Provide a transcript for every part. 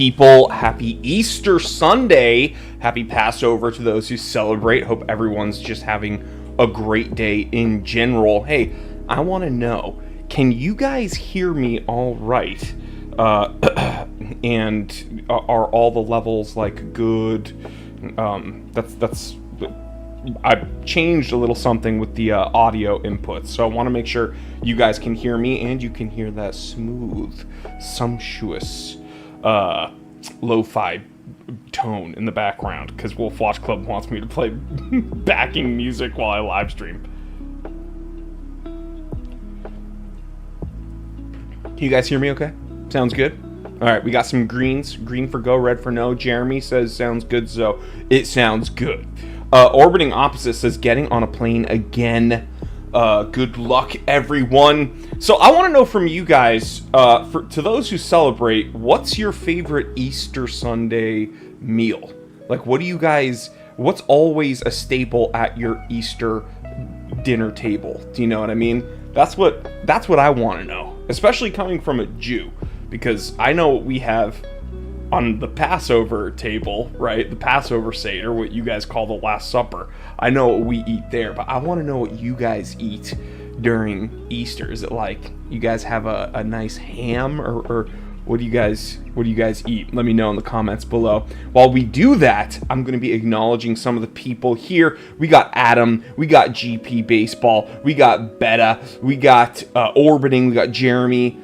people? Happy Easter Sunday. Happy Passover to those who celebrate. Hope everyone's just having a great day in general. Hey, I want to know, can you guys hear me all right? And are all the levels like good? That's I've changed a little something with the audio input, so I want to make sure you guys can hear me and you can hear that smooth, sumptuous, lo-fi tone in the background, because Wolf Watch Club wants me to play backing music while I live stream. Can you guys hear me okay? Sounds good? Alright, we got some greens. Green for go, red for no. Jeremy says sounds good, so it sounds good. Orbiting Opposite says getting on a plane again. Good luck, everyone. So I want to know from you guys, to those who celebrate, what's your favorite Easter Sunday meal? Like, what's always a staple at your Easter dinner table? Do you know what I mean? That's what I want to know, especially coming from a Jew, because I know what we have on the Passover table, right? The Passover Seder, what you guys call the Last Supper. I know what we eat there, but I want to know what you guys eat during Easter. Is it like you guys have a nice ham, or what do you guys eat? Let me know in the comments below. While we do that, I'm going to be acknowledging some of the people here. We got Adam, we got GP Baseball, we got Betta, we got Orbiting, we got Jeremy,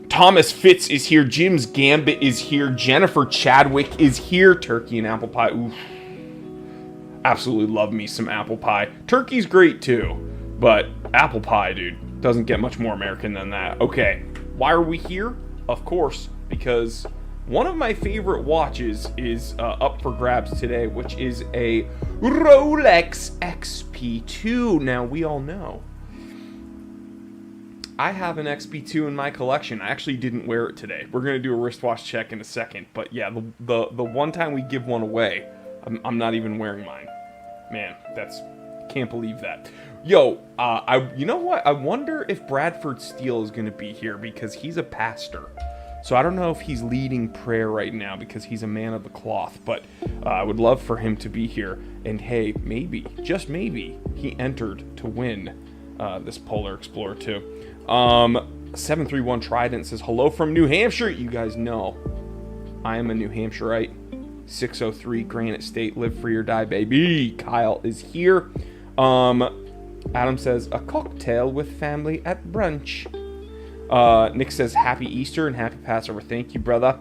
Thomas Fitz is here, Jim's Gambit is here, Jennifer Chadwick is here, turkey and apple pie. Oof. Absolutely love me some apple pie. Turkey's great too, but apple pie, dude, doesn't get much more American than that. Okay, why are we here? Of course, because one of my favorite watches is up for grabs today, which is a Rolex XP2. Now, we all know I have an XP2 in my collection. I actually didn't wear it today. We're going to do a wristwatch check in a second. But yeah, the one time we give one away, I'm not even wearing mine. Man, can't believe that. Yo, you know what? I wonder if Bradford Steele is going to be here, because he's a pastor. So I don't know if he's leading prayer right now because he's a man of the cloth. But I would love for him to be here. And hey, maybe, just maybe, he entered to win this Polar Explorer II. 731 Trident says, hello from New Hampshire. You guys know I am a New Hampshireite. 603 Granite State, live free or die, baby. Kyle is here. Adam says, a cocktail with family at brunch. Nick says, happy Easter and happy Passover. Thank you, brother.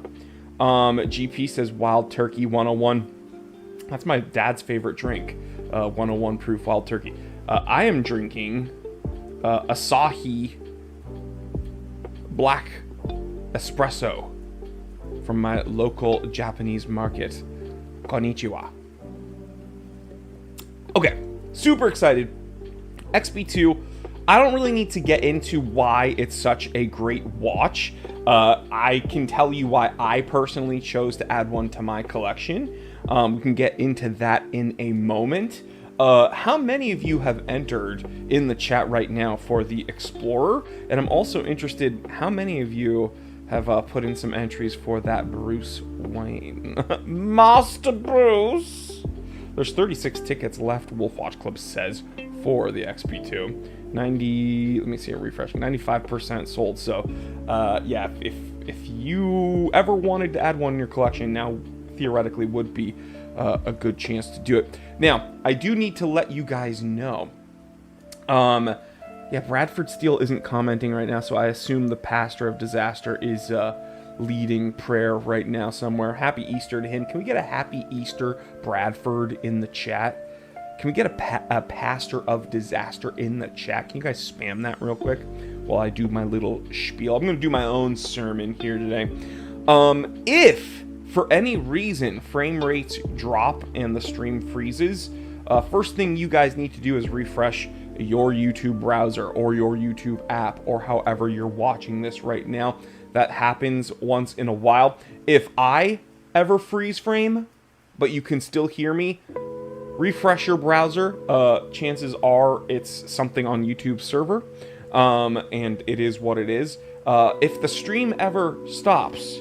GP says, Wild Turkey 101. That's my dad's favorite drink. 101 proof Wild Turkey. I am drinking Asahi Black Espresso from my local Japanese market. Konnichiwa. Okay, super excited. XP2, I don't really need to get into why it's such a great watch. I can tell you why I personally chose to add one to my collection. We can get into that in a moment. How many of you have entered in the chat right now for the Explorer? And I'm also interested, how many of you have put in some entries for that Bruce Wayne? Master Bruce! There's 36 tickets left, Wolf Watch Club says, for the XP2. 90, let me see, I'm refreshing, 95% sold. So, yeah, if you ever wanted to add one in your collection, now theoretically would be a good chance to do it. Now, I do need to let you guys know. Yeah, Bradford Steele isn't commenting right now, so I assume the pastor of disaster is leading prayer right now somewhere. Happy Easter to him. Can we get a happy Easter, Bradford, in the chat? Can we get a pastor of disaster in the chat? Can you guys spam that real quick while I do my little spiel? I'm going to do my own sermon here today. If for any reason frame rates drop and the stream freezes, first thing you guys need to do is refresh your YouTube browser or your YouTube app, or however you're watching this right now. That happens once in a while. If I ever freeze frame, but you can still hear me, refresh your browser. Chances are it's something on YouTube's server, and it is what it is. If the stream ever stops,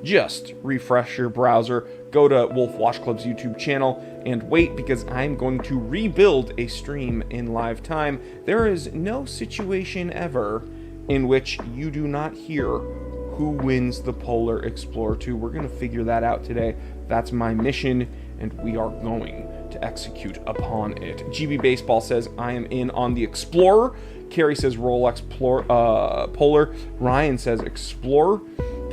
just refresh your browser, go to Wolf Watch Club's YouTube channel, and wait, because I'm going to rebuild a stream in live time. There is no situation ever in which you do not hear who wins the Polar Explorer II. We're going to figure that out today. That's my mission, and we are going to execute upon it. GB Baseball says, I am in on the Explorer. Carrie says Rolex Polar. Ryan says Explorer.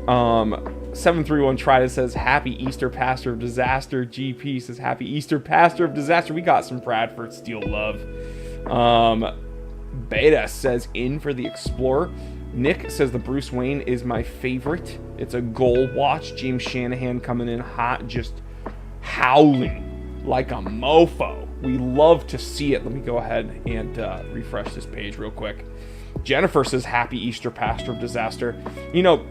731 Trida says Happy Easter, Pastor of Disaster. GP says Happy Easter, Pastor of Disaster. We got some Bradford Steel love. Beta says in for the Explorer. Nick says the Bruce Wayne is my favorite. It's a gold watch. James Shanahan coming in hot, just howling like a mofo. We love to see it. Let me go ahead and refresh this page real quick. Jennifer says Happy Easter, Pastor of Disaster. You know,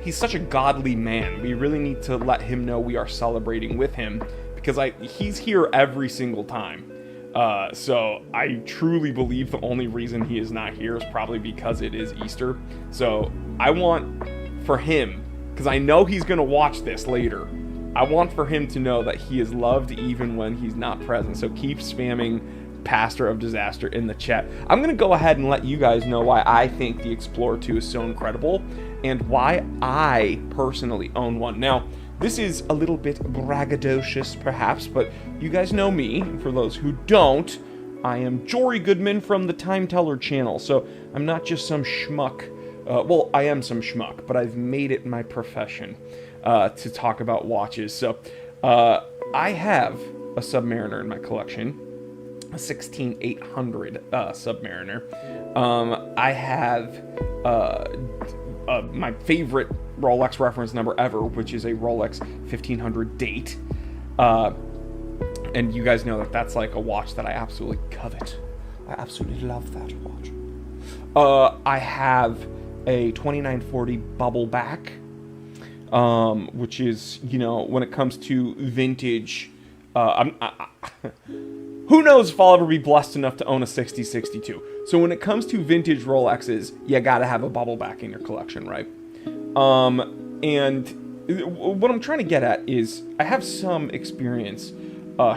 he's such a godly man. We really need to let him know we are celebrating with him, because he's here every single time. So I truly believe the only reason he is not here is probably because it is Easter. So I want for him, because I know he's going to watch this later, I want for him to know that he is loved even when he's not present. So keep spamming Pastor of Disaster in the chat. I'm going to go ahead and let you guys know why I think the Explorer II is so incredible and why I personally own one. Now, this is a little bit braggadocious, perhaps, but you guys know me. For those who don't, I am Jory Goodman from the Time Teller channel, so I'm not just some schmuck. Well, I am some schmuck, but I've made it my profession to talk about watches. So I have a Submariner in my collection, a 16800 Submariner. I have my favorite Rolex reference number ever, which is a Rolex 1500 date. And you guys know that that's like a watch that I absolutely covet. I absolutely love that watch. I have a 2940 bubble back, which is, you know, when it comes to vintage, who knows if I'll ever be blessed enough to own a 6062. So when it comes to vintage Rolexes, you gotta have a bubble back in your collection, right? And what I'm trying to get at is I have some experience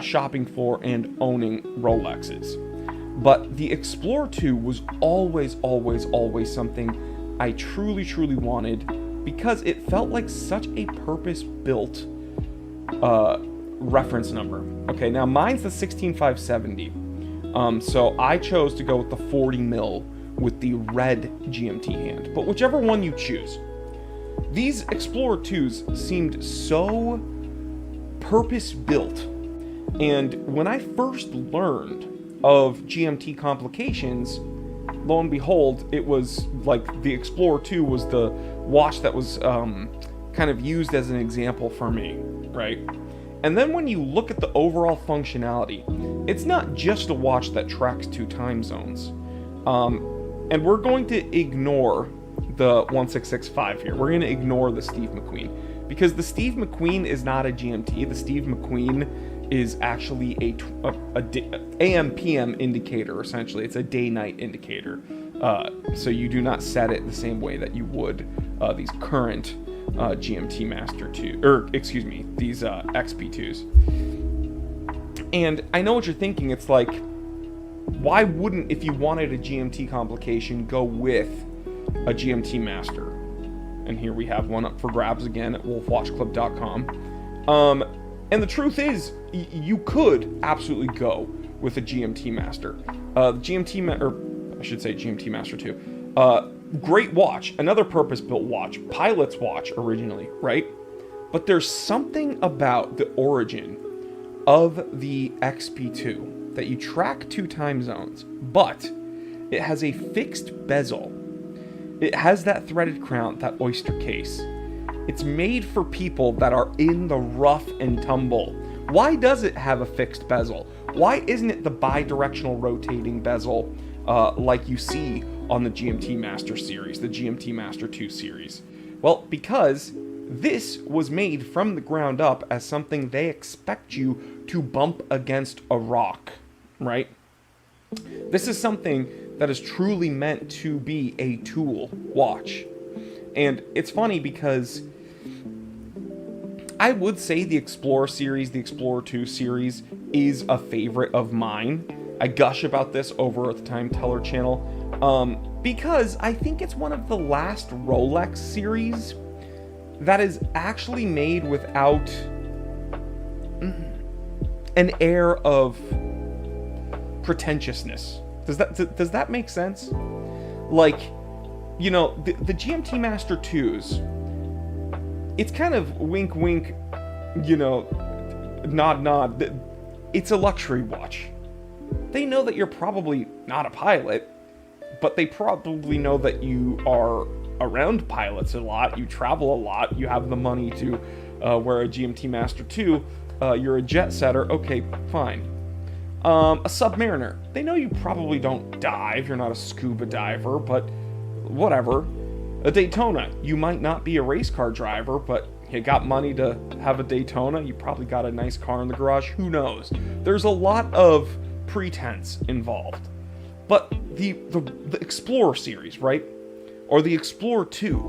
shopping for and owning Rolexes. But the Explorer II was always something I truly wanted, because it felt like such a purpose-built reference number. Okay, now mine's the 16570. So I chose to go with the 40 mil with the red GMT hand. But whichever one you choose, these Explorer IIs seemed so purpose-built. And when I first learned of GMT complications, lo and behold, it was like the Explorer II was the watch that was kind of used as an example for me, right? And then when you look at the overall functionality, it's not just a watch that tracks 2 time zones. And we're going to ignore the 1665 here. We're going to ignore the Steve McQueen, because the Steve McQueen is not a GMT. The Steve McQueen is actually a AM/PM indicator, essentially. It's a day-night indicator. So you do not set it the same way that you would these current GMT Master 2, or excuse me, these XP2s. And I know what you're thinking. It's like, why wouldn't, if you wanted a GMT complication, go with a GMT Master? And here we have one up for grabs again at wolfwatchclub.com. And the truth is, you could absolutely go with a GMT Master. GMT Master 2. Great watch, another purpose-built watch, pilot's watch originally, right? But there's something about the origin of the XP2 that you track 2 time zones, but it has a fixed bezel. It has that threaded crown, that oyster case. It's made for people that are in the rough and tumble. Why does it have a fixed bezel? Why isn't it the bi-directional rotating bezel like you see on the GMT Master series, the GMT Master 2 series? Well, because this was made from the ground up as something they expect you to bump against a rock, right? This is something that is truly meant to be a tool watch. And it's funny because I would say the Explorer series, the Explorer II series, is a favorite of mine. I gush about this over at the Time Teller channel because I think it's one of the last Rolex series that is actually made without an air of pretentiousness. Does that make sense? Like, you know, the GMT Master 2s, it's kind of wink wink, you know, nod nod. It's a luxury watch. They know that you're probably not a pilot, but they probably know that you are around pilots a lot, you travel a lot, you have the money to wear a GMT Master 2, you're a jet setter, okay, fine. A Submariner, they know you probably don't dive, you're not a scuba diver, but whatever. A Daytona, you might not be a race car driver, but you got money to have a Daytona, you probably got a nice car in the garage, who knows. There's a lot of pretense involved. But the Explorer series, right? Or the Explorer II,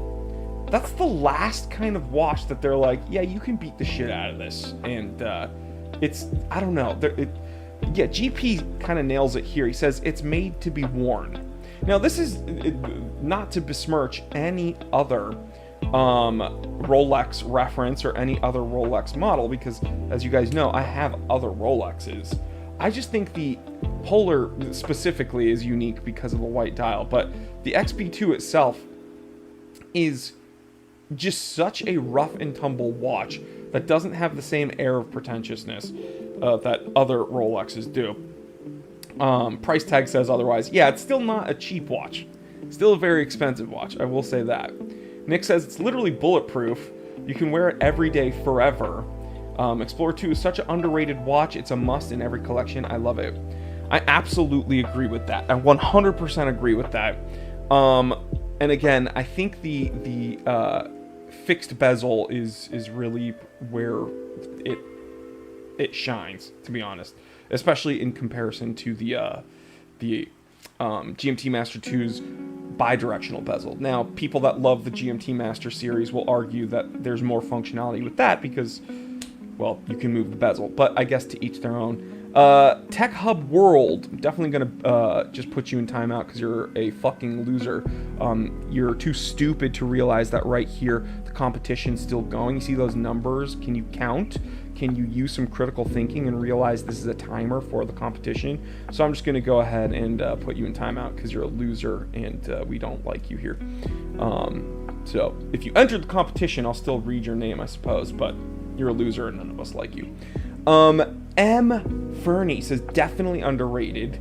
that's the last kind of watch that they're like, yeah, you can beat the shit out of this. And it's, I don't know. Yeah, GP kind of nails it here. He says it's made to be worn. Now, this is not to besmirch any other Rolex reference or any other Rolex model, because as you guys know, I have other Rolexes. I just think the Polar specifically is unique because of the white dial, but the XP2 itself is just such a rough and tumble watch that doesn't have the same air of pretentiousness that other Rolexes do. Price tag says otherwise. Yeah, it's still not a cheap watch. Still a very expensive watch, I will say that. Nick says it's literally bulletproof. You can wear it every day forever. Explorer 2 is such an underrated watch. It's a must in every collection. I love it. I absolutely agree with that. I 100% agree with that. And again, I think the fixed bezel is really where it shines, to be honest, especially in comparison to the GMT Master 2's bi-directional bezel. Now, people that love the GMT Master series will argue that there's more functionality with that because, well, you can move the bezel, but I guess to each their own. Tech Hub World, definitely gonna just put you in timeout because you're a fucking loser. You're too stupid to realize that right here the competition's still going. You see those numbers? Can you count? Can you use some critical thinking and realize this is a timer for the competition? So I'm just gonna go ahead and put you in timeout because you're a loser and we don't like you here. So if you entered the competition, I'll still read your name, I suppose, but you're a loser and none of us like you. M. Fernie says definitely underrated.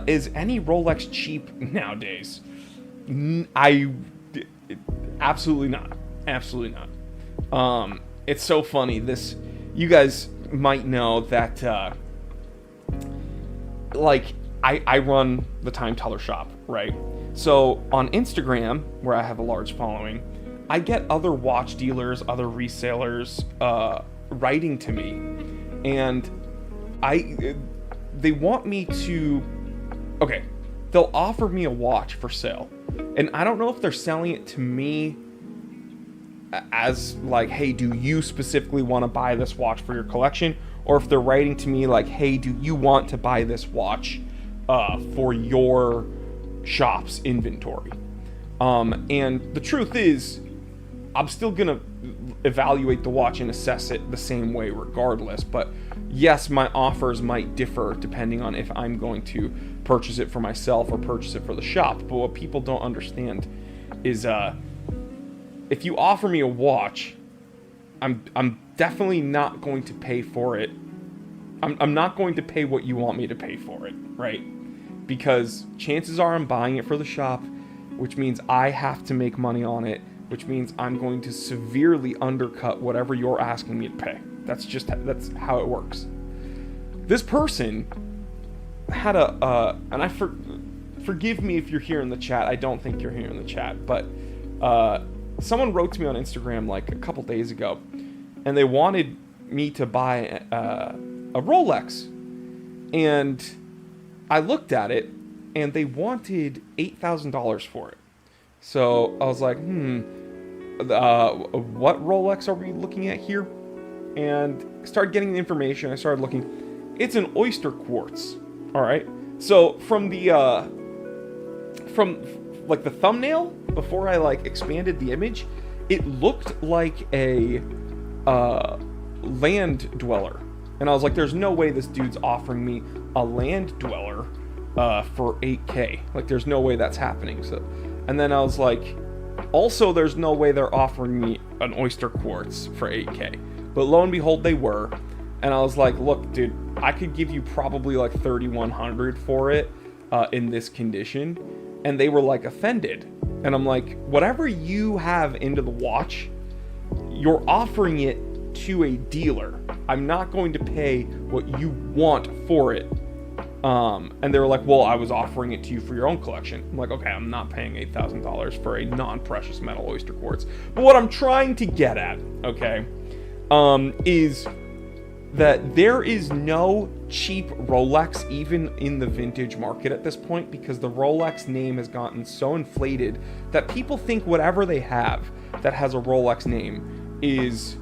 Is any Rolex cheap nowadays? Absolutely not. Absolutely not. It's so funny. You guys might know that, I run the Time Teller shop, right? So on Instagram, where I have a large following, I get other watch dealers, other resellers, writing to me. And they want me to, okay, they'll offer me a watch for sale. And I don't know if they're selling it to me as like, hey, do you specifically want to buy this watch for your collection? Or if they're writing to me like, hey, do you want to buy this watch for your shop's inventory? And the truth is, I'm still going to evaluate the watch and assess it the same way regardless. But yes, my offers might differ depending on if I'm going to purchase it for myself or purchase it for the shop. But what people don't understand is if you offer me a watch, I'm definitely not going to pay for it. I'm not going to pay what you want me to pay for it, right? Because chances are I'm buying it for the shop, which means I have to make money on it, which means I'm going to severely undercut whatever you're asking me to pay. That's how it works. This person had and forgive me if you're here in the chat. I don't think you're here in the chat, but someone wrote to me on Instagram like a couple days ago, and they wanted me to buy a Rolex, and I looked at it, and they wanted $8,000 for it. So I was like, what Rolex are we looking at here? and started getting the information. I started looking. It's an oyster quartz. All right. So from the like the thumbnail before I like expanded the image, it looked like a land dweller, and I was like, "There's no way this dude's offering me a land dweller for 8K. Like, there's no way that's happening." So, and then I was like, also, there's no way they're offering me an oyster quartz for 8K. But lo and behold, they were. And I was like, look, dude, I could give you probably like 3,100 for it in this condition. And they were like offended. And I'm like, whatever you have into the watch, you're offering it to a dealer. I'm not going to pay what you want for it. And they were like, well, I was offering it to you for your own collection. I'm like, okay, I'm not paying $8,000 for a non-precious metal oyster quartz. But what I'm trying to get at, okay, is that there is no cheap Rolex even in the vintage market at this point, because the Rolex name has gotten so inflated that people think whatever they have that has a Rolex name is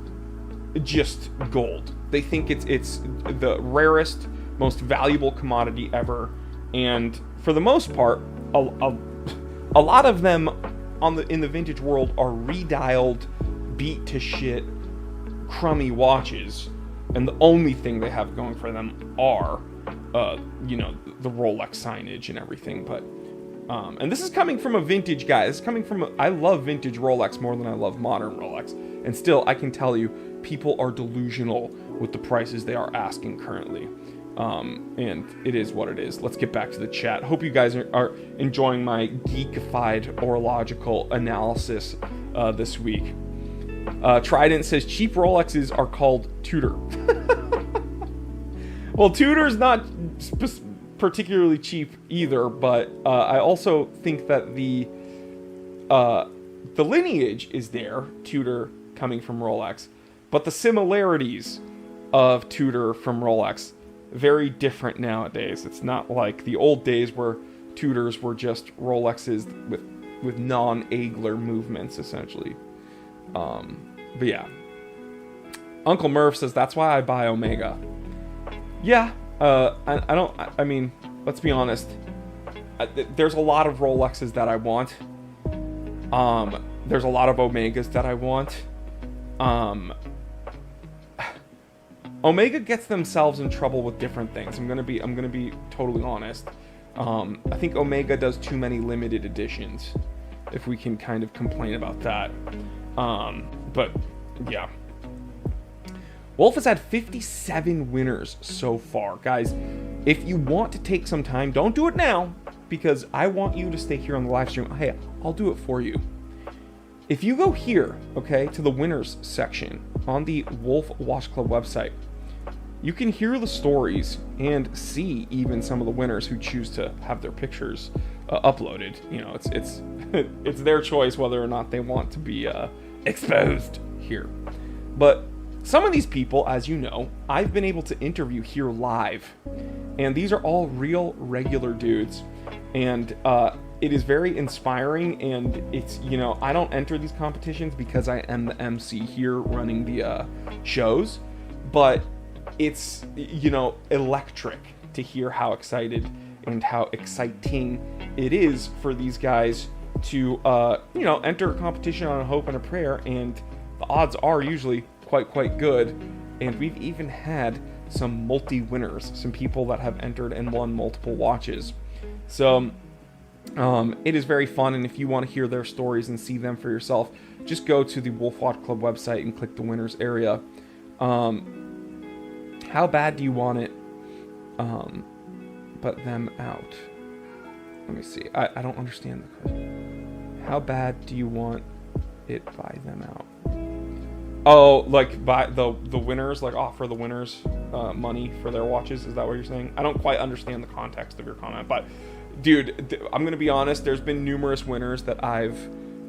just gold. They think it's the rarest, most valuable commodity ever, and for the most part, a lot of them in the vintage world are redialed, beat to shit, crummy watches, and the only thing they have going for them are, the Rolex signage and everything. But, and this is coming from a vintage guy. This is coming from I love vintage Rolex more than I love modern Rolex, and still, I can tell you, people are delusional with the prices they are asking currently. And it is what it is. Let's get back to the chat. Hope you guys are enjoying my geekified orological analysis this week. Trident says cheap Rolexes are called Tudor. Well, Tudor's not particularly cheap either, but I also think that the lineage is there, Tudor coming from Rolex, but the similarities of Tudor from Rolex very different nowadays. It's not like the old days where Tudors were just Rolexes with non-Agler movements, essentially. But yeah. Uncle Murph says, that's why I buy Omega. Yeah, I mean, let's be honest. There's a lot of Rolexes that I want. There's a lot of Omegas that I want. Omega gets themselves in trouble with different things. I'm gonna be totally honest. I think Omega does too many limited editions, if we can kind of complain about that. But yeah. Wolf has had 57 winners so far. Guys, if you want to take some time, don't do it now, because I want you to stay here on the live stream. Hey, I'll do it for you. If you go here, okay, to the winners section on the Wolf Watch Club website, you can hear the stories and see even some of the winners who choose to have their pictures uploaded. You know, it's it's their choice whether or not they want to be exposed here. But some of these people, as you know, I've been able to interview here live, and these are all real regular dudes, and it is very inspiring. And it's, you know, I don't enter these competitions because I am the MC here running the shows, but it's, you know, electric to hear how excited and how exciting it is for these guys to, you know, enter a competition on a hope and a prayer, and the odds are usually quite good. And we've even had some multi-winners, some people that have entered and won multiple watches. So it is very fun, and if you want to hear their stories and see them for yourself, just go to the Wolf Watch Club website and click the winners area. How bad do you want it? But them out. Let me see. I don't understand the question. How bad do you want it by them out? Oh, like by the winners, like offer the winners money for their watches? Is that what you're saying? I don't quite understand the context of your comment, but dude, I'm gonna be honest. There's been numerous winners that I've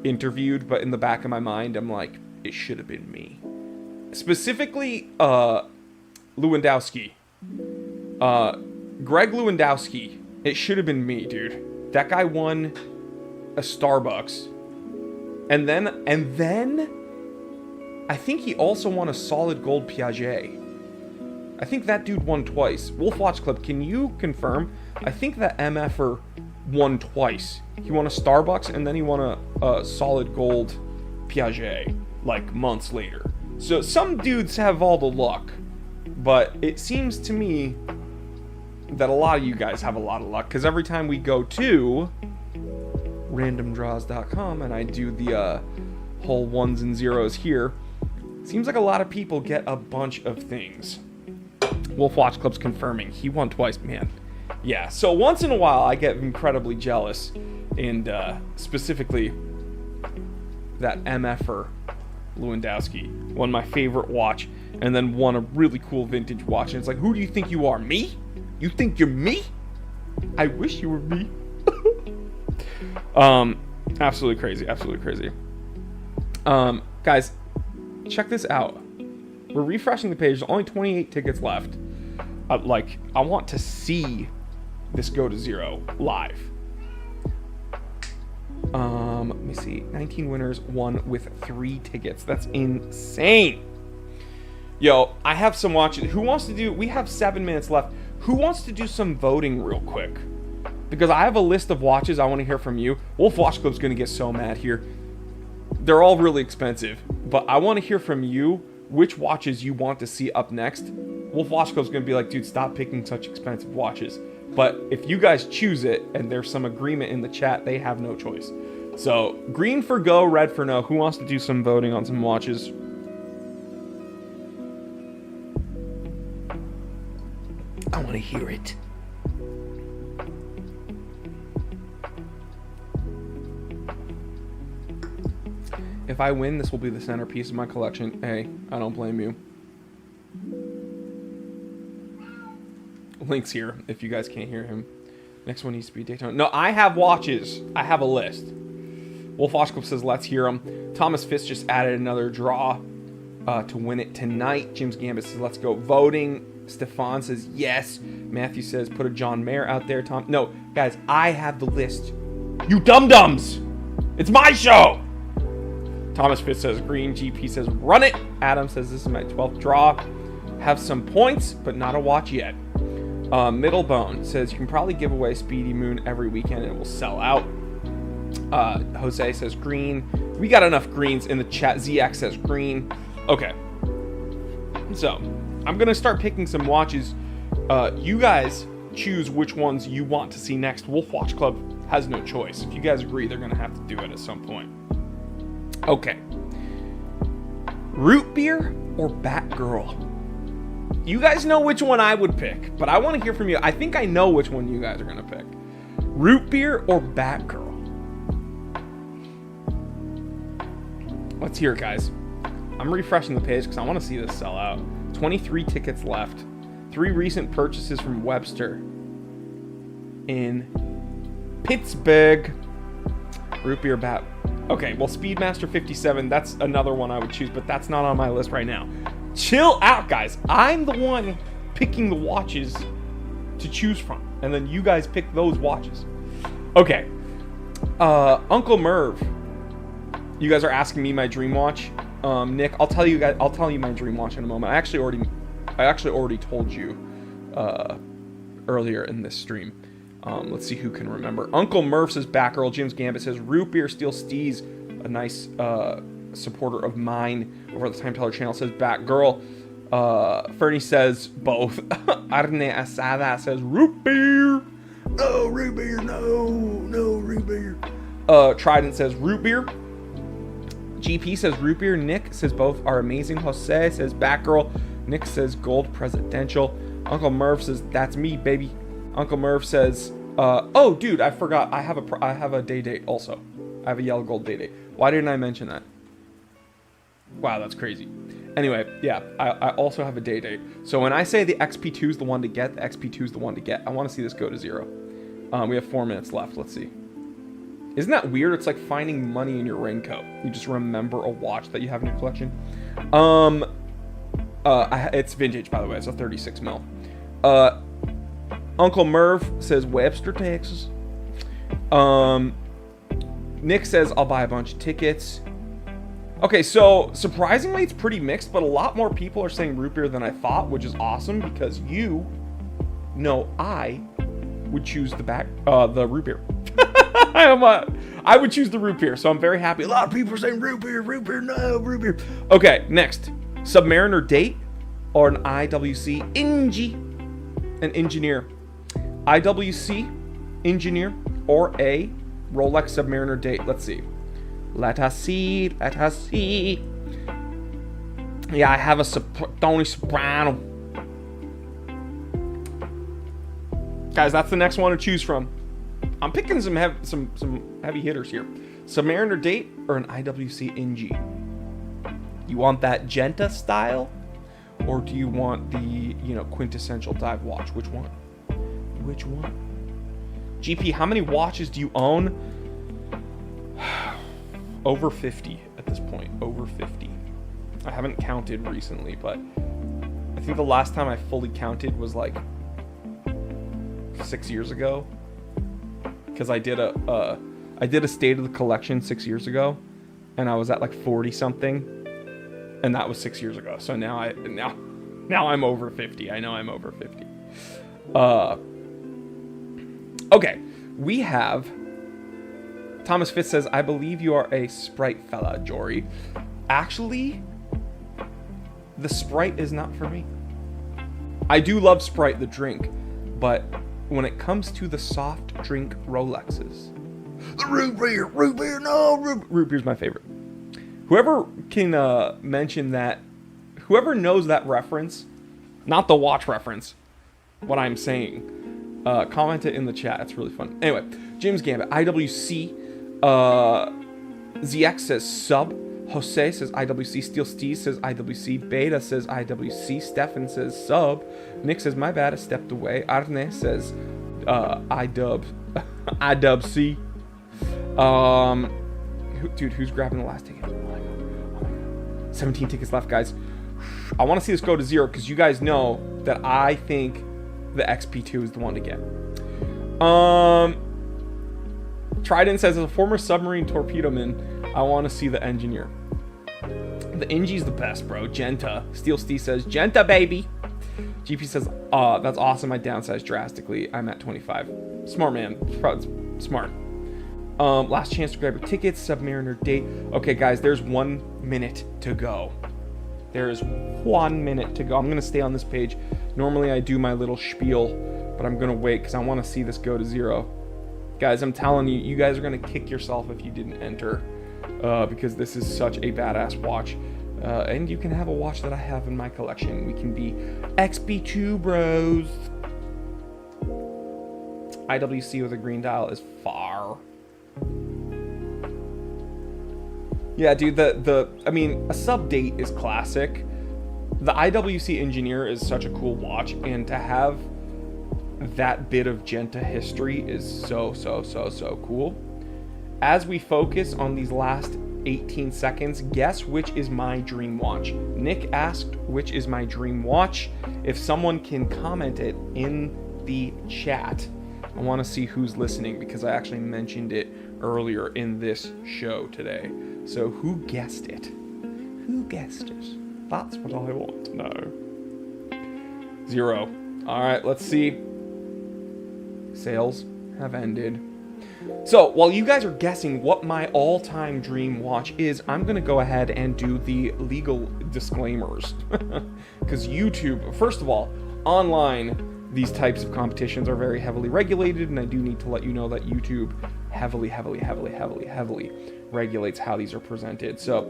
interviewed, but in the back of my mind, I'm like, it should have been me. Specifically, Lewandowski. Greg Lewandowski. It should have been me, dude. That guy won a Starbucks. And then I think he also won a solid gold Piaget. I think that dude won twice. Wolf Watch Club, can you confirm? I think that MFer won twice. He won a Starbucks and then he won a solid gold Piaget, like months later. So some dudes have all the luck, but it seems to me that a lot of you guys have a lot of luck, because every time we go to randomdraws.com and I do the whole ones and zeros here, seems like a lot of people get a bunch of things. Wolf Watch Club's confirming he won twice, man. Yeah, so once in a while I get incredibly jealous, and specifically that MFer Lewandowski won my favorite watch and then won a really cool vintage watch, and it's like, who do you think you are? Me? You think you're me? I wish you were me. Absolutely crazy, absolutely crazy. Guys, check this out. We're refreshing the page. There's only 28 tickets left. I want to see this go to zero live. Let me see. 19 winners, one with 3 tickets. That's insane. Yo, I have some watches. Who wants to do... We have 7 minutes left. Who wants to do some voting real quick? Because I have a list of watches I want to hear from you. Wolf Watch Club's going to get so mad here. They're all really expensive. But I want to hear from you which watches you want to see up next. Wolf Watch Club's going to be like, dude, stop picking such expensive watches. But if you guys choose it and there's some agreement in the chat, they have no choice. So, green for go, red for no. Who wants to do some voting on some watches? I want to hear it. If I win, this will be the centerpiece of my collection. Hey, I don't blame you. Link's here, if you guys can't hear him. Next one needs to be Daytona. No, I have watches. I have a list. Wolf Watch Club says, let's hear them. Thomas Fitz just added another draw to win it tonight. James Gambit says, let's go voting. Stefan says, yes. Matthew says, put a John Mayer out there. Tom, no, guys, I have the list. You dum-dums! It's my show! Thomas Fitz says, green. GP says, run it. Adam says, this is my 12th draw. Have some points, but not a watch yet. Middlebone says, you can probably give away Speedy Moon every weekend and it will sell out. Jose says green. We got enough greens in the chat. ZX says green. Okay. So, I'm going to start picking some watches. You guys choose which ones you want to see next. Wolf Watch Club has no choice. If you guys agree, they're going to have to do it at some point. Okay. Root beer or Batgirl? You guys know which one I would pick, but I want to hear from you. I think I know which one you guys are going to pick. Root beer or Batgirl? Let's hear it, guys. I'm refreshing the page because I want to see this sell out. 23 tickets left. 3 recent purchases from Webster in Pittsburgh. Root beer, Bat. Okay, well, Speedmaster 57, that's another one I would choose, but that's not on my list right now. Chill out, guys. I'm the one picking the watches to choose from, and then you guys pick those watches. Okay. Uncle Merv, you guys are asking me my dream watch. Nick, I'll tell you my dream watch in a moment. I actually already told you earlier in this stream. Let's see who can remember. Uncle Merv says Batgirl. James Gambit says Root Beer Steel Steez, a nice supporter of mine over at the Time Teller channel, says Batgirl. Fernie says both. Arne Asada says Root Beer. No, Root Beer. No, Root Beer. Trident says Root Beer. GP says Root Beer. Nick says both are amazing. Jose says Batgirl. Nick says Gold Presidential. Uncle Merv says that's me, baby. Uncle Merv says, oh, dude, I forgot. I have a day date also. I have a yellow gold day date. Why didn't I mention that? Wow, that's crazy. Anyway, yeah, I also have a day date. So when I say the XP2 is the one to get, the XP2 is the one to get. I want to see this go to 0. We have 4 minutes left. Let's see. Isn't that weird? It's like finding money in your raincoat. You just remember a watch that you have in your collection. It's vintage, by the way. It's a 36 mil. Uncle Merv says Webster, Texas. Nick says I'll buy a bunch of tickets. Okay, so surprisingly, it's pretty mixed, but a lot more people are saying root beer than I thought, which is awesome because I would choose the root beer. I would choose the root beer, so I'm very happy. A lot of people are saying root beer, no, root beer. Okay, next, Submariner date or an IWC an engineer. IWC engineer or a Rolex Submariner date. Let's see. Let us see. Yeah, I have a Tony Soprano. Guys, that's the next one to choose from. I'm picking some heavy hitters here. Submariner date or an IWC NG? You want that Genta style, or do you want the quintessential dive watch? Which one? GP, how many watches do you own? Over 50 at this point. Over 50. I haven't counted recently, but I think the last time I fully counted was like 6 years ago, because I did a state of the collection 6 years ago, and I was at like 40 something, and that was 6 years ago. So now I'm over 50. I know I'm over 50. Okay, we have Thomas Fitz says, I believe you are a Sprite fella, Jory. Actually, the Sprite is not for me. I do love Sprite, the drink, but when it comes to the soft drink Rolexes, the root beer, no, root beer's my favorite. Whoever can mention that, whoever knows that reference, not the watch reference, what I'm saying, comment it in the chat. It's really fun. Anyway, James Gambit, IWC. ZX says sub. Jose says IWC. Steel Steve says IWC. Beta says IWC. Stefan says sub. Nick says my bad, I stepped away. Arne says IWC. Dude, who's grabbing the last ticket? Oh my god. 17 tickets left, guys. I want to see this go to 0 because you guys know that I think the XP2 is the one to get. Trident says, as a former submarine torpedoman, I want to see the engineer. The NG's the best, bro. Genta. Steel Steve says, Genta, baby. GP says, that's awesome. I downsized drastically. I'm at 25. Smart man. Smart. Last chance to grab your tickets. Submariner date. Okay, guys, there's 1 minute to go. There is 1 minute to go. I'm going to stay on this page. Normally, I do my little spiel, but I'm going to wait because I want to see this go to 0. Guys, I'm telling you, you guys are going to kick yourself if you didn't enter, because this is such a badass watch. And you can have a watch that I have in my collection. We can be XP2 bros. IWC with a green dial is far. Yeah, dude, I mean, a sub date is classic. The IWC Engineer is such a cool watch, and to have that bit of Genta history is so cool. As we focus on these last 18 seconds, guess which is my dream watch. Nick asked which is my dream watch. If someone can comment it in the chat, I want to see who's listening because I actually mentioned it earlier in this show today. So who guessed it? Who guessed it? That's what I want to know. 0. All right, let's see. Sales have ended. So while you guys are guessing what my all-time dream watch is, I'm going to go ahead and do the legal disclaimers. Because YouTube, first of all, online, these types of competitions are very heavily regulated, and I do need to let you know that YouTube heavily regulates how these are presented. So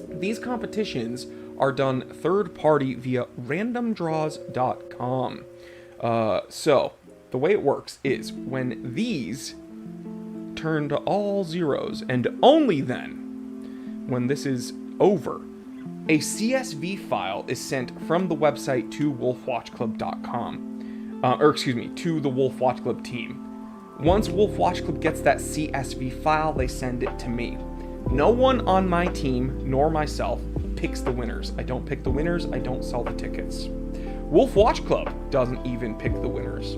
these competitions are done third-party via randomdraws.com. So the way it works is when these turn to all zeros, and only then, when this is over, a CSV file is sent from the website to wolfwatchclub.com, to the Wolf Watch Club team. Once Wolf Watch Club gets that CSV file, they send it to me. No one on my team, nor myself, picks the winners. I don't pick the winners, I don't sell the tickets. Wolf Watch Club doesn't even pick the winners.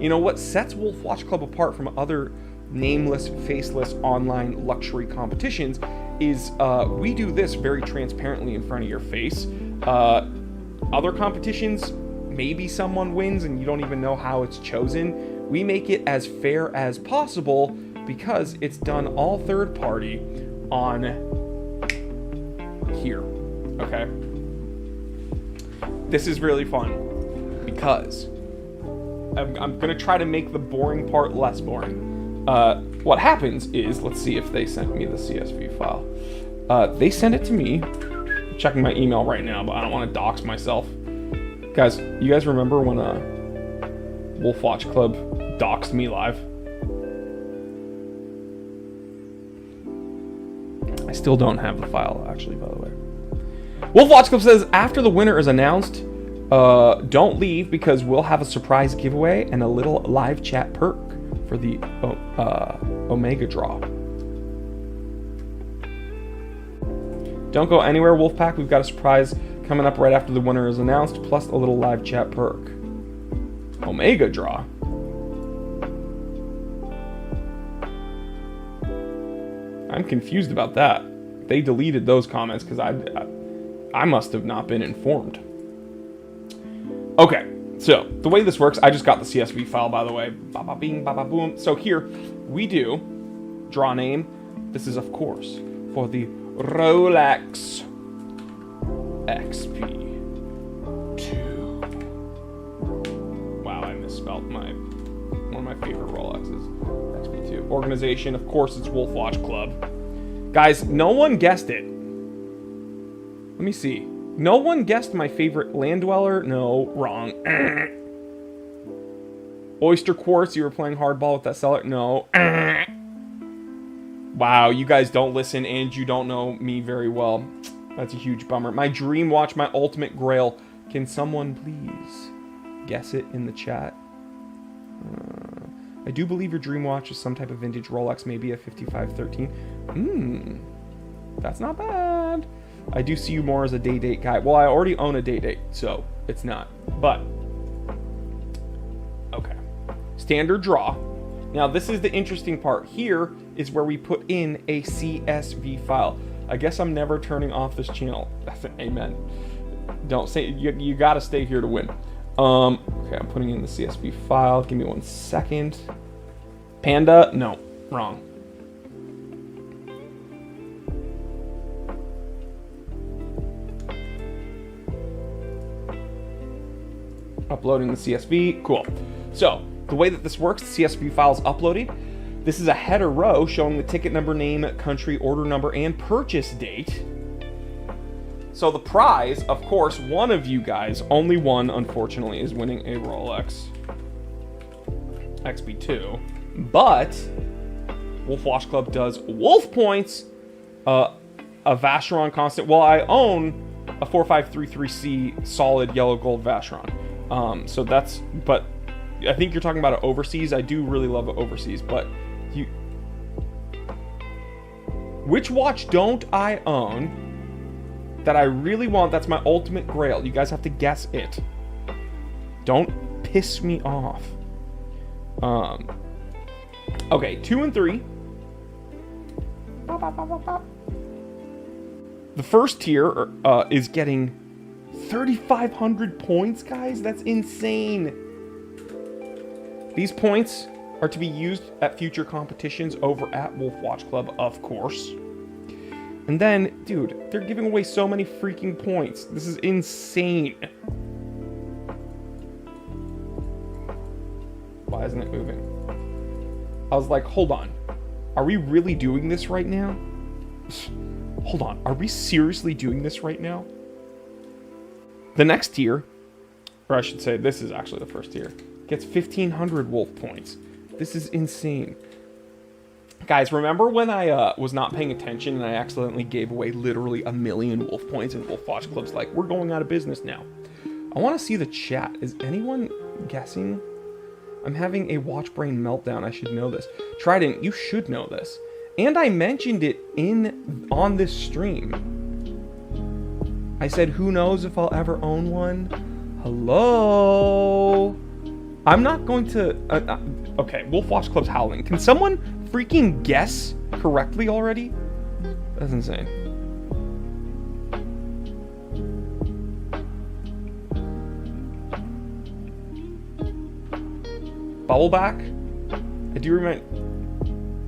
You know what sets Wolf Watch Club apart from other nameless, faceless online luxury competitions is we do this very transparently in front of your face. Other competitions, maybe someone wins and you don't even know how it's chosen. We make it as fair as possible because it's done all third party on here. Okay. This is really fun because I'm gonna try to make the boring part less boring. What happens is, let's see if they sent me the CSV file. They sent it to me. I'm checking my email right now, but I don't want to dox myself. Guys, you guys remember when Wolf Watch Club doxed me live? I still don't have the file, actually, by the way. Wolf Watch Club says, after the winner is announced, don't leave because we'll have a surprise giveaway and a little live chat perk for the Omega draw. Don't go anywhere, Wolfpack. We've got a surprise coming up right after the winner is announced, plus a little live chat perk. Omega draw. I'm confused about that. They deleted those comments because I must have not been informed. Okay, so the way this works, I just got the CSV file, by the way. Ba-ba bing, ba-ba boom. So here we do draw name. This is, of course, for the Rolex XP2. Wow, I misspelled one of my favorite Rolexes. XP2. Organization, of course, it's Wolf Watch Club. Guys, no one guessed it. Let me see. No one guessed my favorite land dweller. No, wrong. Oyster Quartz, you were playing hardball with that seller. No. Wow, you guys don't listen and you don't know me very well. That's a huge bummer. My dream watch, my ultimate grail. Can someone please guess it in the chat? I do believe your dream watch is some type of vintage Rolex, maybe a 5513. That's not bad. I do see you more as a day-date guy. Well, I already own a day-date, so it's not. But, okay. Standard draw. Now, this is the interesting part. Here is where we put in a CSV file. I guess I'm never turning off this channel. Amen. Don't say, you gotta stay here to win. Okay, I'm putting in the CSV file. Give me 1 second. Panda? No, wrong. Uploading the CSV. Cool. So, the way that this works, the CSV file is uploaded. This is a header row showing the ticket number, name, country, order number, and purchase date. So the prize, of course, one of you guys, only one, unfortunately, is winning a Rolex XB2. But Wolf Watch Club does Wolf points, a Vacheron constant. Well, I own a 4533C solid yellow gold Vacheron. So that's, but I think you're talking about an overseas. I do really love an overseas, but you, which watch don't I own that I really want? That's my ultimate grail. You guys have to guess it. Don't piss me off. Okay, 2 and 3. The first tier is getting 3,500 points, guys. That's insane. These points are to be used at future competitions over at Wolf Watch Club, of course. And then, dude, they're giving away so many freaking points. This is insane. Why isn't it moving? I was like, hold on. Are we really doing this right now? Hold on. Are we seriously doing this right now? The next tier, or I should say this is actually the first tier, gets 1,500 Wolf points. This is insane. Guys, remember when I was not paying attention and I accidentally gave away literally 1 million Wolf points and Wolf Watch Club's like, we're going out of business now. I want to see the chat. Is anyone guessing? I'm having a watch brain meltdown. I should know this. Trident, you should know this. And I mentioned it on this stream. I said, who knows if I'll ever own one? Hello? I'm not going to... okay, Wolf Watch Club's howling. Can someone freaking guess correctly already? That's insane. Bubbleback?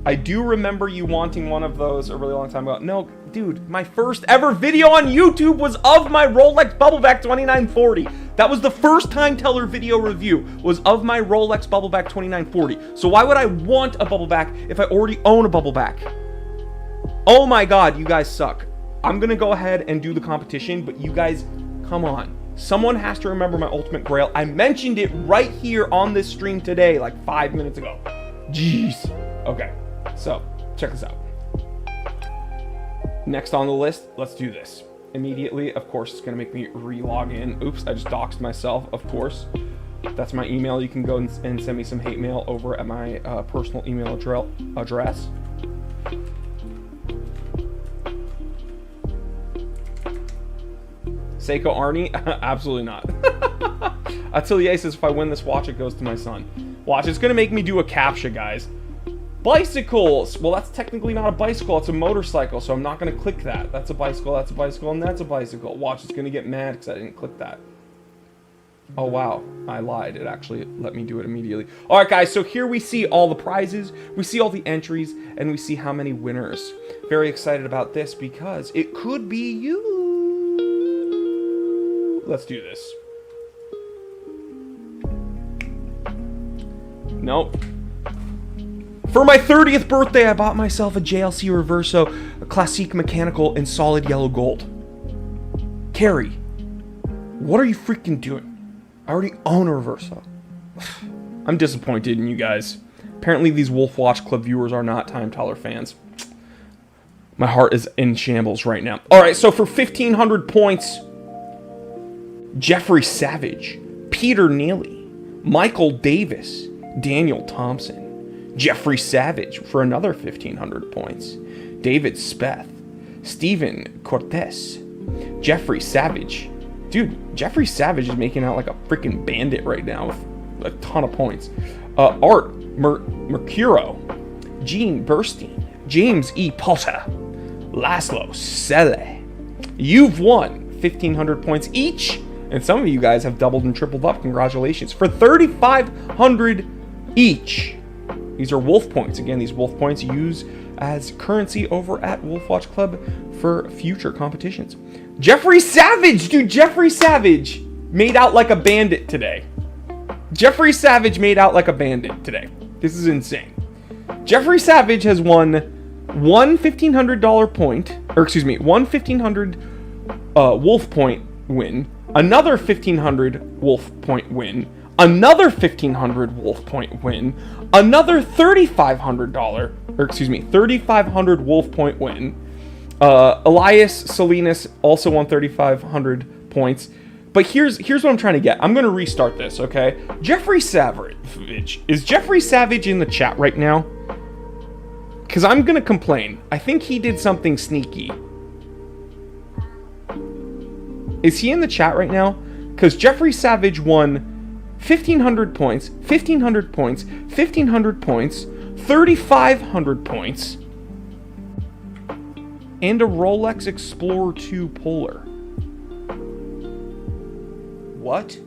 I do remember you wanting one of those a really long time ago. No, dude, my first ever video on YouTube was of my Rolex Bubbleback 2940. That was the first time teller video review, was of my Rolex Bubbleback 2940. So why would I want a Bubbleback if I already own a Bubbleback? Oh my god, you guys suck. I'm gonna go ahead and do the competition, but you guys, come on. Someone has to remember my ultimate grail. I mentioned it right here on this stream today, like 5 minutes ago. Jeez. Okay, so check this out. Next on the list, let's do this. Immediately, of course, it's gonna make me re-log in. Oops, I just doxed myself, of course. That's my email. You can go and send me some hate mail over at my personal email address. Seiko Arnie? Absolutely not. Atelier says, if I win this watch, it goes to my son. Watch, it's going to make me do a CAPTCHA, guys. Bicycles! Well, that's technically not a bicycle, it's a motorcycle, so I'm not going to click that. That's a bicycle, and that's a bicycle. Watch, it's going to get mad because I didn't click that. Oh, wow. I lied. It actually let me do it immediately. All right, guys, so here we see all the prizes, we see all the entries, and we see how many winners. Very excited about this because it could be you. Let's do this. Nope. For my 30th birthday, I bought myself a JLC Reverso, a Classique Mechanical in solid yellow gold. Carrie, what are you freaking doing? I already own a Reverso. I'm disappointed in you guys. Apparently these Wolf Watch Club viewers are not Time Teller fans. My heart is in shambles right now. Alright, so for 1,500 points, Jeffrey Savage, Peter Neely, Michael Davis, Daniel Thompson, Jeffrey Savage for another 1,500 points, David Speth, Steven Cortez, Jeffrey Savage. Dude, Jeffrey Savage is making out like a freaking bandit right now with a ton of points. Art Mercuro, Gene Burstein, James E. Potter, Laszlo Selle. You've won 1,500 points each. And some of you guys have doubled and tripled up. Congratulations. For 3,500 each. These are Wolf points. Again, these Wolf points use as currency over at Wolf Watch Club for future competitions. Jeffrey Savage! Dude, Jeffrey Savage made out like a bandit today. Jeffrey Savage made out like a bandit today. This is insane. Jeffrey Savage has won one $1,500 point, or excuse me, one 1,500 Wolf point win, another 1,500 Wolf point win, another 1,500 Wolf point win, another $3,500, or excuse me, 3,500 Wolf point win. Elias Salinas also won 3,500 points. But here's what I'm trying to get. I'm going to restart this, okay? Jeffrey Savage. Is Jeffrey Savage in the chat right now? Because I'm going to complain. I think he did something sneaky. Is he in the chat right now? Because Jeffrey Savage won 1,500 points, 1,500 points, 1,500 points, 3,500 points, and a Rolex Explorer II Polar. What?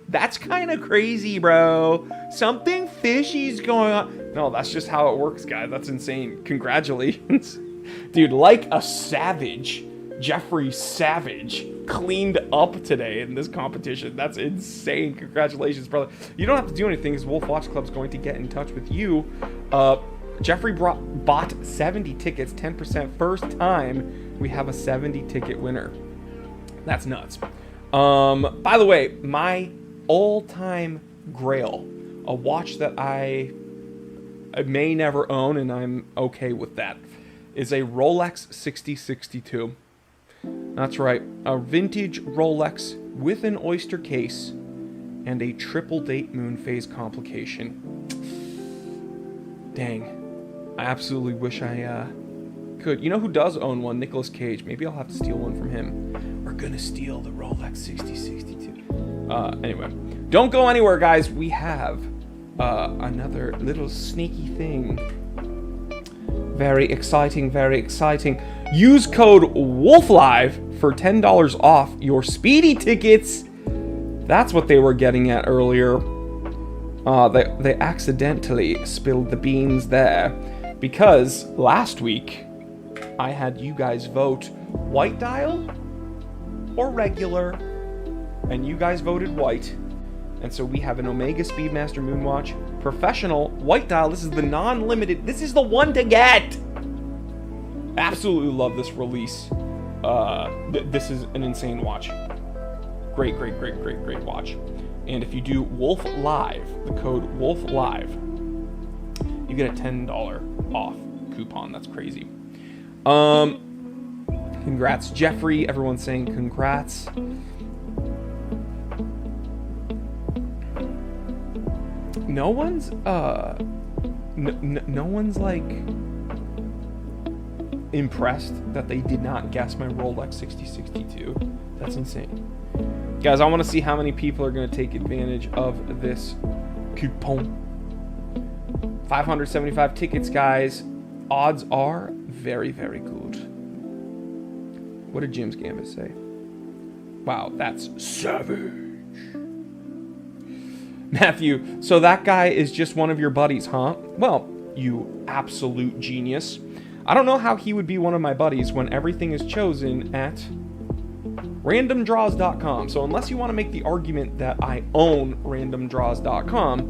That's kind of crazy, bro. Something fishy's going on. No, that's just how it works, guys. That's insane. Congratulations. Dude, like a savage, Jeffrey Savage cleaned up today in this competition. That's insane. Congratulations, brother. You don't have to do anything because Wolf Watch Club's going to get in touch with you. Jeffrey bought 70 tickets, 10%. First time we have a 70 ticket winner. That's nuts. By the way, my all-time grail, a watch that I may never own, and I'm okay with that, is a Rolex 6062. That's right, a vintage Rolex with an oyster case and a triple date moon phase complication. Dang, I absolutely wish I could. You know who does own one? Nicolas Cage. Maybe I'll have to steal one from him. We're gonna steal the Rolex 6062. Anyway, don't go anywhere, guys. We have another little sneaky thing Very exciting, very exciting. Use code WOLFLIVE for $10 off your speedy tickets. That's what they were getting at earlier. They accidentally spilled the beans there. Because last week, I had you guys vote white dial or regular. And you guys voted white. And so we have an Omega Speedmaster Moonwatch Professional white dial. This is the non-limited. This is the one to get. Absolutely love this release. This is an insane watch. Great watch. And if you do Wolf Live, the code Wolf Live, you get a $10 off coupon. That's crazy. Congrats, Jeffrey. Everyone's saying congrats. No one's like impressed that they did not guess my Rolex 6062. That's insane. Guys, I want to see how many people are going to take advantage of this coupon. 575 tickets, guys. Odds are very, very good. What did Jim's Gambit say? Wow, that's savage. Matthew, so that guy is just one of your buddies, huh? Well, you absolute genius. I don't know how he would be one of my buddies when everything is chosen at randomdraws.com. So unless you want to make the argument that I own randomdraws.com,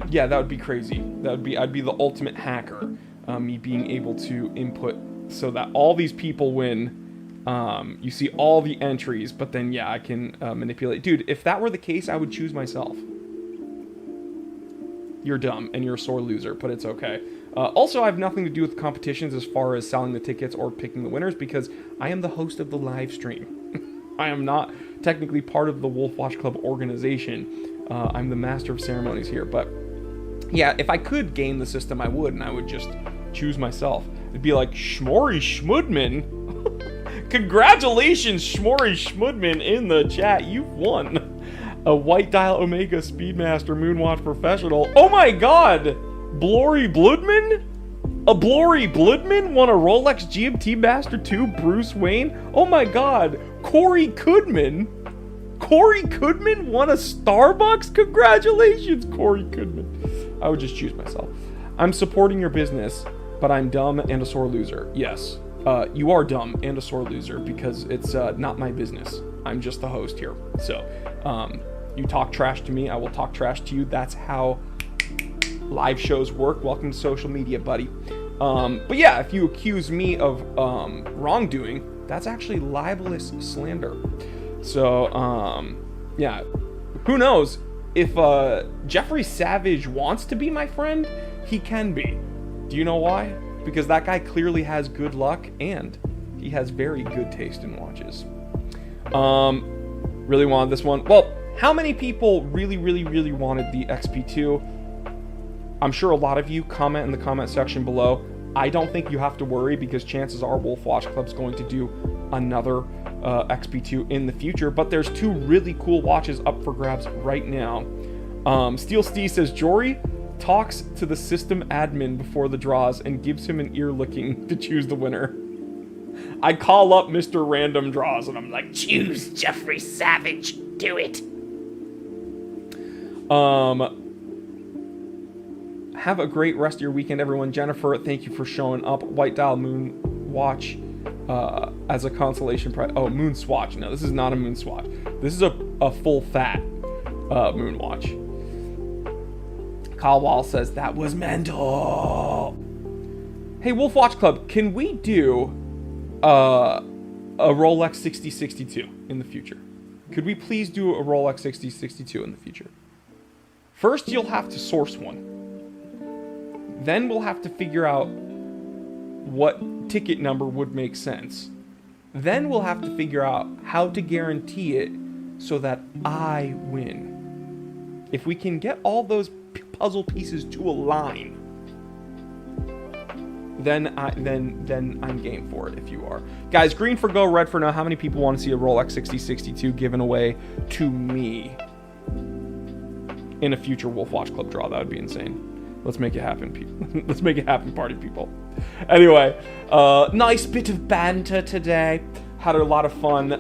yeah, that would be crazy. I'd be the ultimate hacker. Me being able to input so that all these people win. You see all the entries, but then yeah, I can manipulate. Dude, if that were the case, I would choose myself. You're dumb and you're a sore loser, but it's okay. Also, I have nothing to do with competitions as far as selling the tickets or picking the winners because I am the host of the live stream. I am not technically part of the Wolf Watch Club organization. I'm the master of ceremonies here, but yeah, if I could game the system, I would, and I would just choose myself. It'd be like Schmory Schmudman. Congratulations, Schmory Schmudman, in the chat. You've won a white dial Omega Speedmaster Moonwatch Professional. Oh my god! Blory Bloodman? A Blory Bloodman won a Rolex GMT Master 2 Bruce Wayne? Oh my god! Corey Kudman? Corey Kudman won a Starbucks? Congratulations, Corey Kudman. I would just choose myself. I'm supporting your business, but I'm dumb and a sore loser. Yes. You are dumb and a sore loser because it's not my business. I'm just the host here. So, you talk trash to me, I will talk trash to you. That's how live shows work. Welcome to social media, buddy. But yeah, if you accuse me of wrongdoing, that's actually libelous slander. So, yeah, who knows? If Jeffrey Savage wants to be my friend, he can be. Do you know why? Because that guy clearly has good luck and he has very good taste in watches. Really wanted this one. Well, how many people really wanted the XP2? I'm sure a lot of you comment in the comment section below. I don't think you have to worry because chances are Wolf Watch Club's going to do another XP2 in the future, but there's two really cool watches up for grabs right now. Steel Steve says, Jory talks to the system admin before the draws and gives him an ear licking to choose the winner. I call up Mr. Random Draws and I'm like, choose Jeffrey Savage, do it. Have a great rest of your weekend, everyone. Jennifer, thank you for showing up. White Dial Moon Watch as a consolation prize. Oh, Moon Swatch. No, this is not a Moon Swatch. This is a full fat Moon Watch. Kyle Wall says, that was mental. Hey, Wolf Watch Club, can we do a Rolex 6062 in the future? Could we please do a Rolex 6062 in the future? First, you'll have to source one. Then we'll have to figure out what ticket number would make sense. Then we'll have to figure out how to guarantee it so that I win. If we can get all those puzzle pieces to align, then I'm game for it if you are. Guys, green for go, red for no. How many people want to see a Rolex 6062 given away to me in a future Wolf Watch Club draw? That would be insane. Let's make it happen, people. Let's make it happen, party people. Anyway, nice bit of banter today. Had a lot of fun.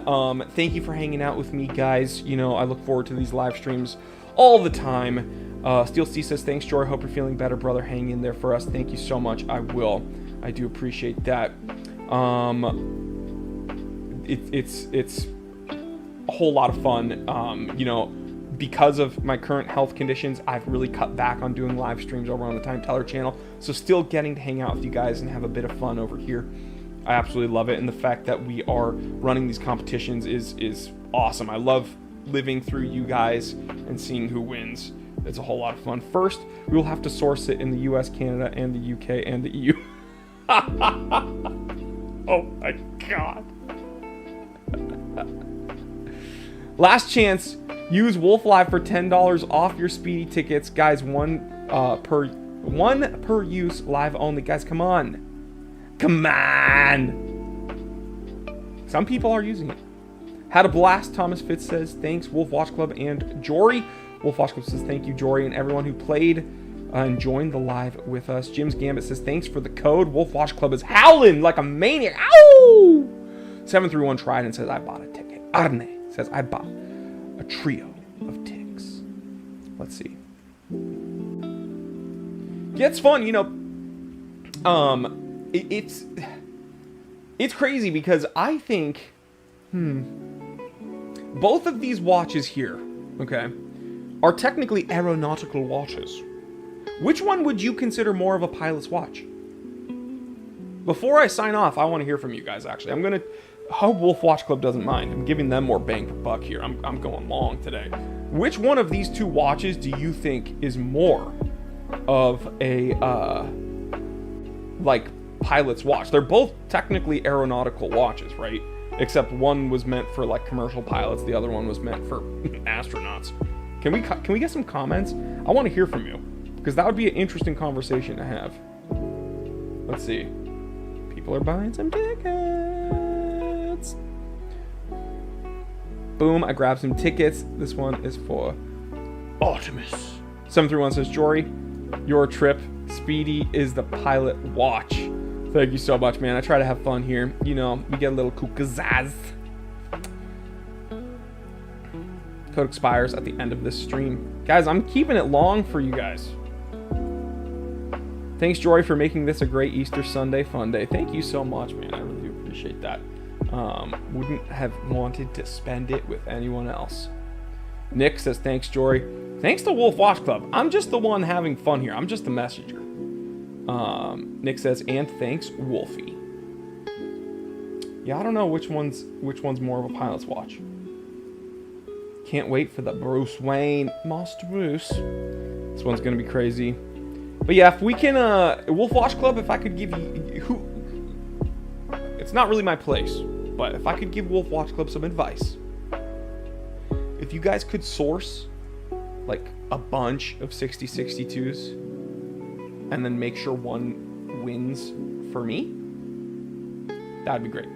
Thank you for hanging out with me, guys. You know, I look forward to these live streams all the time. Steel C says, thanks, Jory. Hope you're feeling better, brother. Hang in there for us. Thank you so much. I will. I do appreciate that. It's a whole lot of fun. You know, because of my current health conditions, I've really cut back on doing live streams over on the Time Teller channel. So still getting to hang out with you guys and have a bit of fun over here. I absolutely love it. And the fact that we are running these competitions is awesome. I love living through you guys and seeing who wins. It's a whole lot of fun. First, we will have to source it in the US, Canada, and the UK, and the EU. Oh my God. Last chance. Use Wolf Live for $10 off your Speedy tickets. Guys, one per use, live only. Guys, come on. Come on. Some people are using it. Had a blast, Thomas Fitz says. Thanks, Wolf Watch Club and Jory. Wolf Watch Club says thank you, Jory, and everyone who played and joined the live with us. Jim's Gambit says thanks for the code. Wolf Watch Club is howling like a maniac. Ow! 731 tried and says I bought a ticket. Arne says I bought a trio of ticks. Let's see. Yeah, it's fun, you know. It's crazy because I think both of these watches here, okay, are technically aeronautical watches. Which one would you consider more of a pilot's watch? Before I sign off, I want to hear from you guys, actually. I'm going to hope Wolf Watch Club doesn't mind. I'm giving them more bang for buck here. I'm going long today. Which one of these two watches do you think is more of a, like, pilot's watch? They're both technically aeronautical watches, right? Except one was meant for, like, commercial pilots. The other one was meant for astronauts. Can we get some comments? I want to hear from you, because that would be an interesting conversation to have. Let's see. People are buying some tickets. Boom, I grabbed some tickets. This one is for Artemis. 731 says, Jory, your trip. Speedy is the pilot watch. Thank you so much, man. I try to have fun here. You know, we get a little kookazaz. Code expires at the end of this stream. Guys, I'm keeping it long for you guys. Thanks, Jory, for making this a great Easter Sunday fun day. Thank you so much, man. I really do appreciate that. Wouldn't have wanted to spend it with anyone else. Nick says, thanks, Jory. Thanks to Wolf Watch Club. I'm just the one having fun here. I'm just the messenger. Nick says, and thanks, Wolfie. Yeah, I don't know which one's more of a pilot's watch. Can't wait for the Bruce Wayne, Master Bruce. This one's gonna be crazy. But yeah, if we can, Wolf Watch Club, if I could give you, it's not really my place, but if I could give Wolf Watch Club some advice, if you guys could source, like, a bunch of 6062s, and then make sure one wins for me, that'd be great.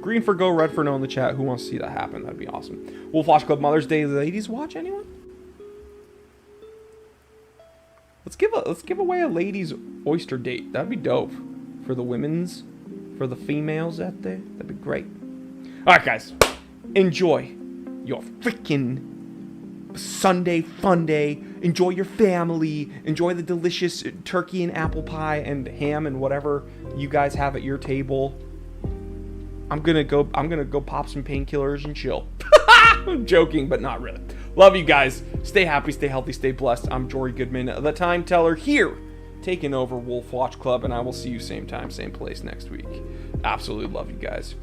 Green for go, red for no in the chat. Who wants to see that happen? That'd be awesome. Wolf Watch Club Mother's Day ladies watch, anyone? Let's give away a ladies oyster date. That'd be dope. For the for the females out there. That'd be great. Alright, guys. Enjoy your freaking Sunday fun day. Enjoy your family. Enjoy the delicious turkey and apple pie and ham and whatever you guys have at your table. I'm gonna go pop some painkillers and chill. I'm joking, but not really. Love you guys. Stay happy, stay healthy, stay blessed. I'm Jory Goodman, the Time Teller, here, taking over Wolf Watch Club, and I will see you same time, same place next week. Absolutely love you guys.